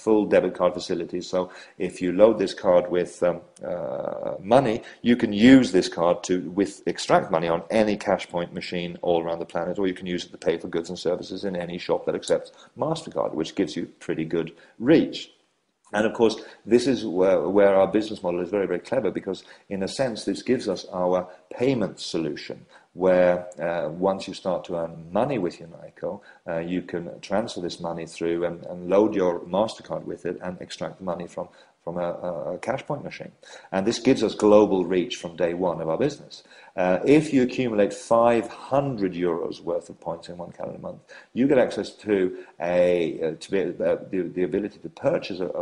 full debit card facilities. So if you load this card with money, you can use this card to extract money on any cash point machine all around the planet, or you can use it to pay for goods and services in any shop that accepts MasterCard, which gives you pretty good reach. And of course, this is where our business model is very, very clever, because in a sense, this gives us our payment solution, where once you start to earn money with UNAICO, you can transfer this money through and load your MasterCard with it and extract the money from a cash point machine. And this gives us global reach from day one of our business. If you accumulate 500 euros worth of points in one calendar month, you get access to the ability to purchase a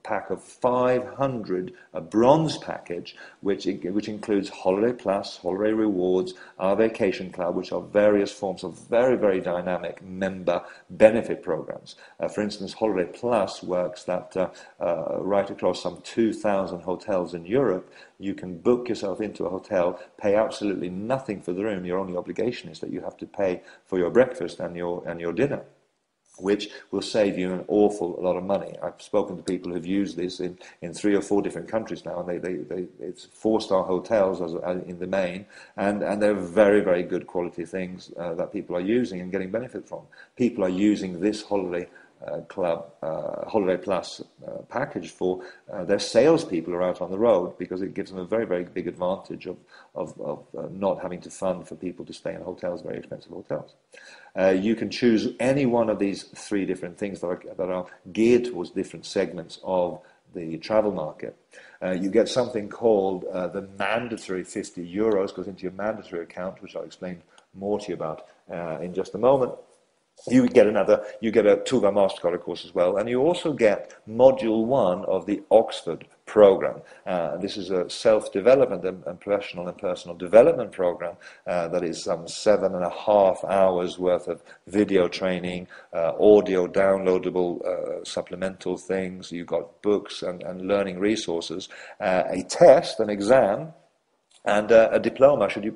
pack of 500, a bronze package, which includes Holiday Plus, Holiday Rewards, our Vacation Club, which are various forms of very, very dynamic member benefit programs. For instance, Holiday Plus works that right across some 2,000 hotels in Europe, you can book yourself into a hotel, pay absolutely nothing for the room. Your only obligation is that you have to pay for your breakfast and your dinner, which will save you an awful lot of money. I've spoken to people who've used this in 3 or 4 different countries now, and it's 4-star hotels in the main, and they're very, very good quality things that people are using and getting benefit from. People are using this Holiday Plus package for their salespeople who are out on the road, because it gives them a very, very big advantage of not having to fund for people to stay in hotels, very expensive hotels. You can choose any one of these 3 different things that are geared towards different segments of the travel market. You get something called the mandatory 50 euros goes into your mandatory account, which I'll explain more to you about in just a moment. You get 2 of our MasterCard, of course, as well, and you also get Module 1 of the Oxford program. This is a self-development and professional and personal development program that is some 7.5 hours worth of video training, audio downloadable supplemental things. You've got books and learning resources, a test, an exam, and a diploma should you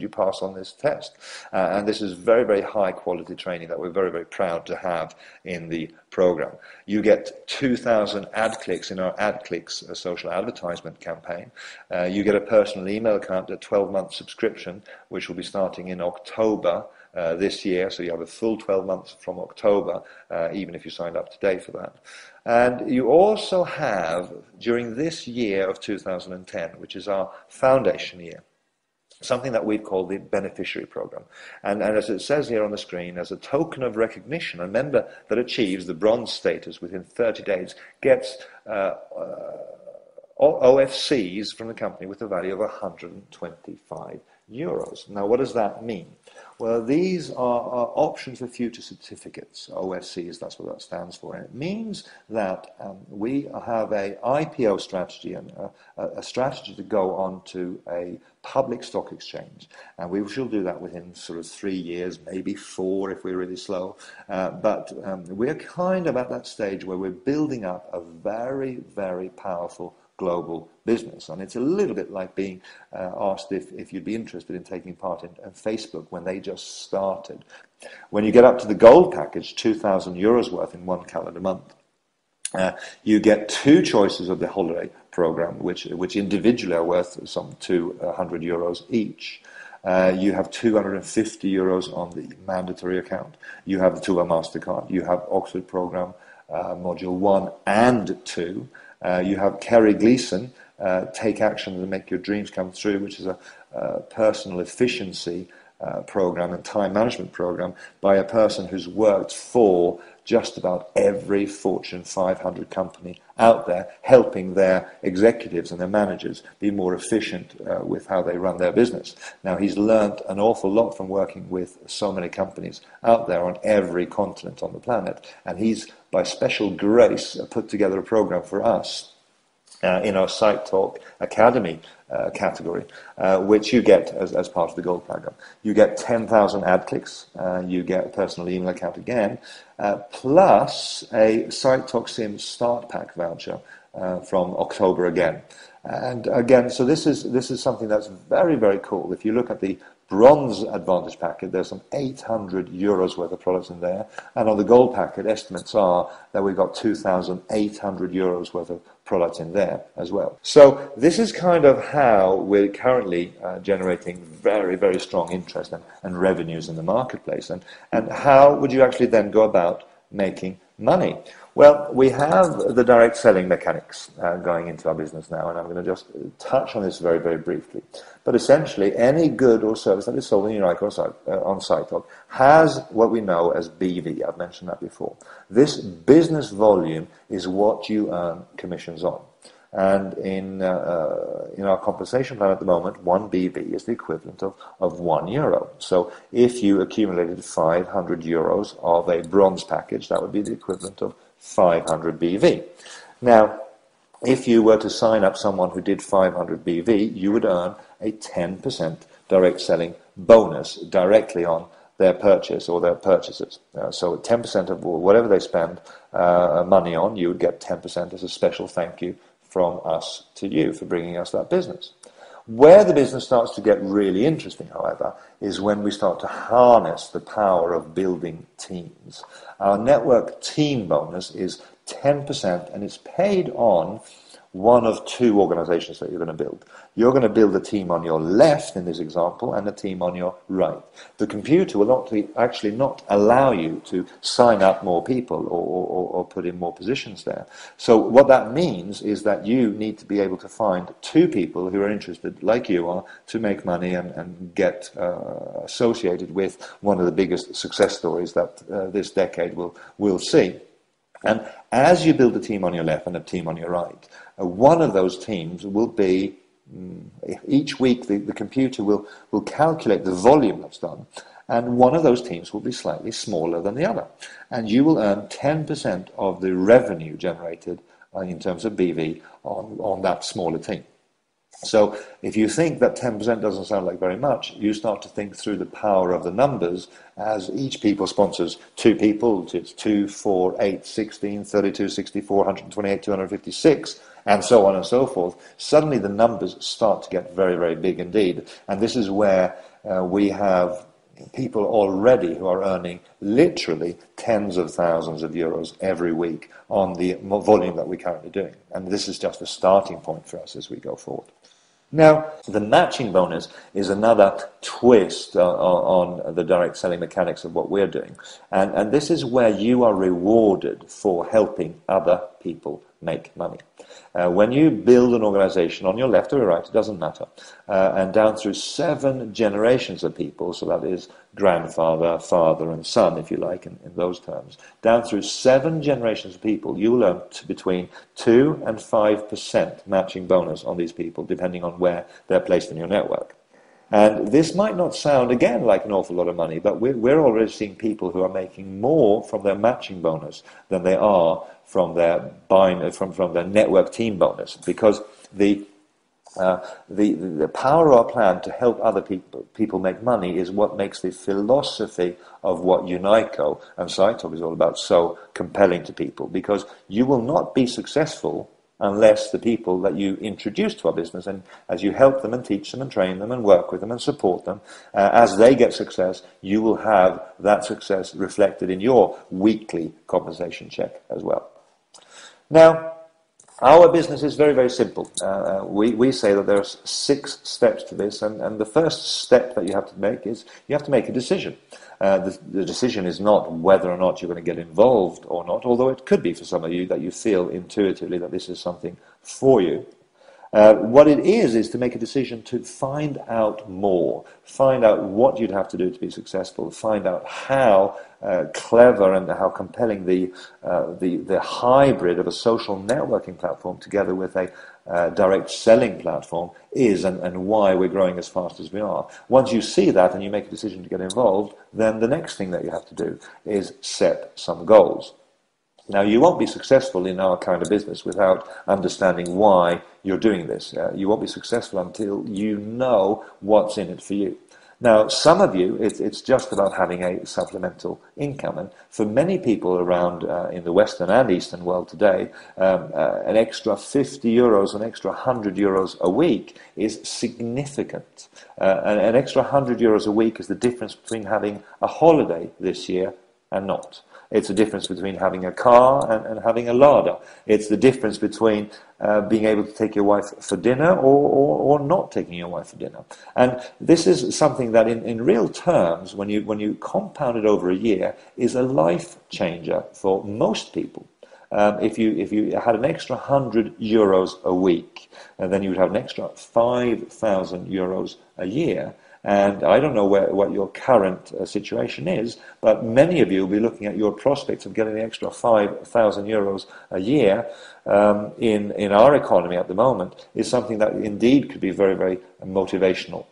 pass on this test. And this is very, very high quality training that we're very, very proud to have in the program. You get 2,000 ad clicks in our ad clicks social advertisement campaign. You get a personal email account, a 12-month subscription, which will be starting in October this year, so you have a full 12 months from October, even if you signed up today for that. And you also have, during this year of 2010, which is our foundation year, something that we've called the beneficiary program. And as it says here on the screen, as a token of recognition, a member that achieves the bronze status within 30 days gets OFCs from the company with a value of 125 euros. Now, what does that mean? Well, these are options for future certificates, OFCs, that's what that stands for. And it means that we have a IPO strategy and a strategy to go on to a public stock exchange. And we shall do that within sort of 3 years, maybe 4 if we're really slow. But we're kind of at that stage where we're building up a very, very powerful global business. And it's a little bit like being asked if you'd be interested in taking part in Facebook when they just started. When you get up to the gold package, 2,000 euros worth in one calendar month, you get 2 choices of the holiday program, which individually are worth some 200 euros each. You have 250 euros on the mandatory account. You have the 2 MasterCard. You have Oxford program, module 1 and 2. You have Kerry Gleason, Take Action to Make Your Dreams Come True, which is a personal efficiency program and time management program by a person who's worked for just about every Fortune 500 company out there, helping their executives and their managers be more efficient with how they run their business. Now, he's learned an awful lot from working with so many companies out there on every continent on the planet, and he's, by special grace, put together a program for us in our Sitetalk Academy category, which you get as part of the gold program. You get 10,000 ad clicks, you get a personal email account again, plus a Sitetalk Sim Start Pack voucher from October again. And again, so this is something that's very, very cool. If you look at the bronze advantage packet, there's some 800 euros worth of products in there. And on the gold packet, estimates are that we've got 2,800 euros worth of products in there as well. So this is kind of how we're currently generating very, very strong interest and revenues in the marketplace. And how would you actually then go about making money? Well, we have the direct selling mechanics going into our business now, and I'm going to just touch on this very, very briefly. But essentially, any good or service that is sold in UNAICO on Sitetalk has what we know as BV. I've mentioned that before. This business volume is what you earn commissions on. And in our compensation plan at the moment, 1 BV is the equivalent of €1. So if you accumulated 500 euros of a bronze package, that would be the equivalent of 500 BV. Now, if you were to sign up someone who did 500 BV, you would earn a 10% direct selling bonus directly on their purchase or their purchases. So 10% of whatever they spend money on, you would get 10% as a special thank you from us to you for bringing us that business. Where the business starts to get really interesting, however, is when we start to harness the power of building teams. Our network team bonus is 10%, and it's paid on one of two organizations that you're going to build. You're going to build a team on your left in this example and a team on your right. The computer will actually not allow you to sign up more people or put in more positions there. So what that means is that you need to be able to find two people who are interested, like you are, to make money and get associated with one of the biggest success stories that this decade will see. And as you build a team on your left and a team on your right, one of those teams will be, each week the computer will calculate the volume that's done, and one of those teams will be slightly smaller than the other. And you will earn 10% of the revenue generated in terms of BV on that smaller team. So if you think that 10% doesn't sound like very much, you start to think through the power of the numbers as each people sponsors two people. It's 2, 4, 8, 16, 32, 64, 128, 256, and so on and so forth. Suddenly the numbers start to get very, very big indeed. And this is where we have people already who are earning literally tens of thousands of euros every week on the volume that we're currently doing. And this is just a starting point for us as we go forward. Now, the matching bonus is another twist on the direct selling mechanics of what we're doing. And this is where you are rewarded for helping other people make money. When you build an organization on your left or your right, it doesn't matter, and down through 7 generations of people, so that is grandfather, father and son, if you like, in those terms, down through 7 generations of people, you will earn between 2 and 5% matching bonus on these people, depending on where they're placed in your network. And this might not sound, again, like an awful lot of money, but we're already seeing people who are making more from their matching bonus than they are from their from their network team bonus, because the power of our plan to help other people make money is what makes the philosophy of what UNAICO and Sitetalk is all about so compelling to people, because you will not be successful unless the people that you introduce to our business, and as you help them and teach them and train them and work with them and support them, as they get success, you will have that success reflected in your weekly compensation check as well. Now, our business is very, very simple. We say that there's 6 steps to this, and the first step that you have to make is you have to make a decision. The decision is not whether or not you're going to get involved or not, although it could be for some of you that you feel intuitively that this is something for you. What it is to make a decision to find out more, find out what you'd have to do to be successful, find out how clever and how compelling the hybrid of a social networking platform together with a direct selling platform is, and why we're growing as fast as we are. Once you see that and you make a decision to get involved, then the next thing that you have to do is set some goals. Now, you won't be successful in our kind of business without understanding why you're doing this. You won't be successful until you know what's in it for you. Now, some of you, it's just about having a supplemental income. And for many people around in the Western and Eastern world today, an extra 50 euros, an extra 100 euros a week is significant. An extra 100 euros a week is the difference between having a holiday this year and not. It's the difference between having a car and having a larder. It's the difference between being able to take your wife for dinner or not taking your wife for dinner. And this is something that in real terms, when you compound it over a year, is a life changer for most people. If you had an extra 100 euros a week, then you would have an extra 5,000 euros a year. And I don't know what your current situation is, but many of you will be looking at your prospects of getting the extra 5,000 euros a year in our economy at the moment is something that indeed could be very, very motivational.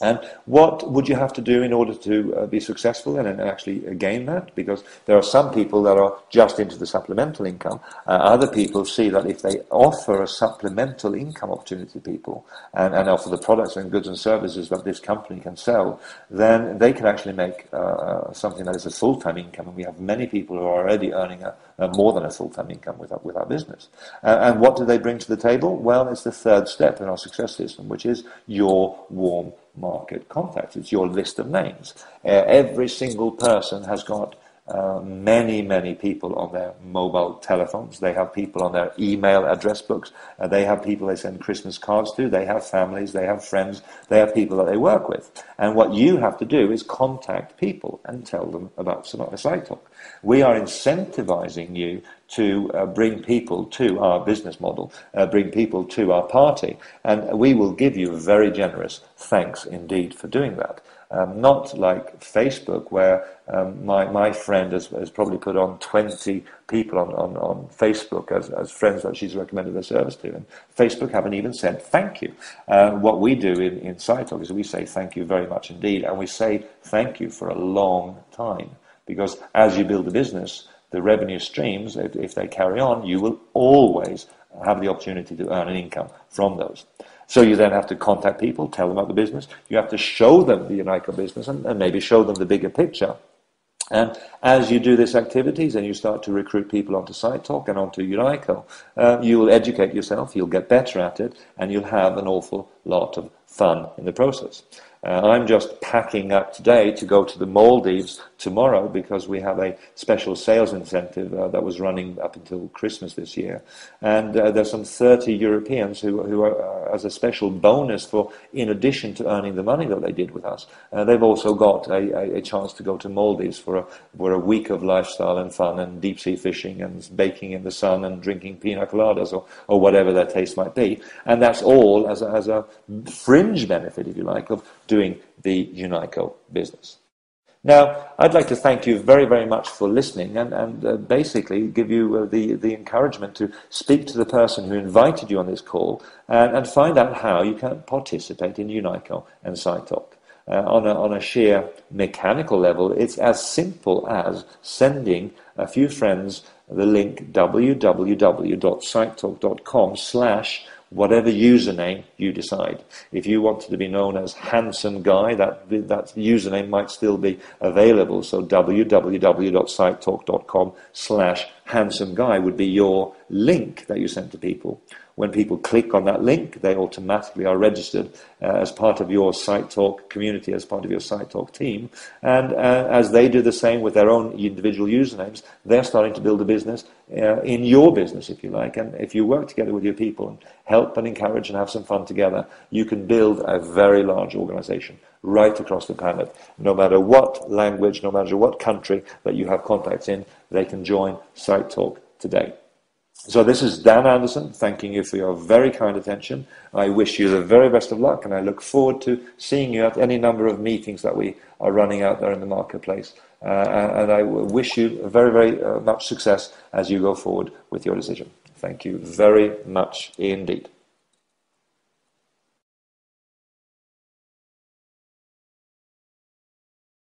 And what would you have to do in order to be successful and actually gain that? Because there are some people that are just into the supplemental income. Other people see that if they offer a supplemental income opportunity to people and offer the products and goods and services that this company can sell, then they can actually make something that is a full-time income. And we have many people who are already earning more than a full-time income with our business. And what do they bring to the table? Well, it's the third step in our success system, which is your warm market contacts. It's your list of names. Every single person has got many people on their mobile telephones. They have people on their email address books. They have people they send Christmas cards to. They have families. They have friends. They have people that they work with. And what you have to do is contact people and tell them about Sitetalk. We are incentivizing you to bring people to our business model, bring people to our party, and we will give you a very generous thanks indeed for doing that. Not like Facebook, where my friend has probably put on 20 people on Facebook as friends that she's recommended their service to, and Facebook haven't even said thank you. What we do in Sitetalk is we say thank you very much indeed, and we say thank you for a long time, because as you build a business, the revenue streams, if they carry on, you will always have the opportunity to earn an income from those. So you then have to contact people, tell them about the business. You have to show them the UNAICO business and maybe show them the bigger picture. And as you do these activities and you start to recruit people onto Sitetalk and onto UNAICO, you will educate yourself, you'll get better at it, and you'll have an awful lot of fun in the process. I'm just packing up today to go to the Maldives tomorrow because we have a special sales incentive that was running up until Christmas this year. And there's some 30 Europeans who are, as a special bonus for, in addition to earning the money that they did with us, they've also got a chance to go to Maldives for a week of lifestyle and fun and deep sea fishing and baking in the sun and drinking pina coladas or whatever their taste might be. And that's all as a fringe benefit, if you like, of doing the UNAICO business. Now, I'd like to thank you very, very much for listening and basically give you the encouragement to speak to the person who invited you on this call and find out how you can participate in UNAICO and Sitetalk. On a sheer mechanical level, it's as simple as sending a few friends the link www.sitetalk.com/whatever username you decide. If you wanted to be known as Handsome Guy, that username might still be available. So www.sitetalk.com/Handsome Guy would be your link that you send to people. When people click on that link, they automatically are registered as part of your Sitetalk community, as part of your Sitetalk team. And as they do the same with their own individual usernames, they're starting to build a business in your business, if you like. And if you work together with your people and help and encourage and have some fun together, you can build a very large organization right across the planet. No matter what language, no matter what country that you have contacts in, they can join Sitetalk today. So this is Dan Andersson, thanking you for your very kind attention. I wish you the very best of luck, and I look forward to seeing you at any number of meetings that we are running out there in the marketplace. And I wish you very, very much success as you go forward with your decision. Thank you very much indeed.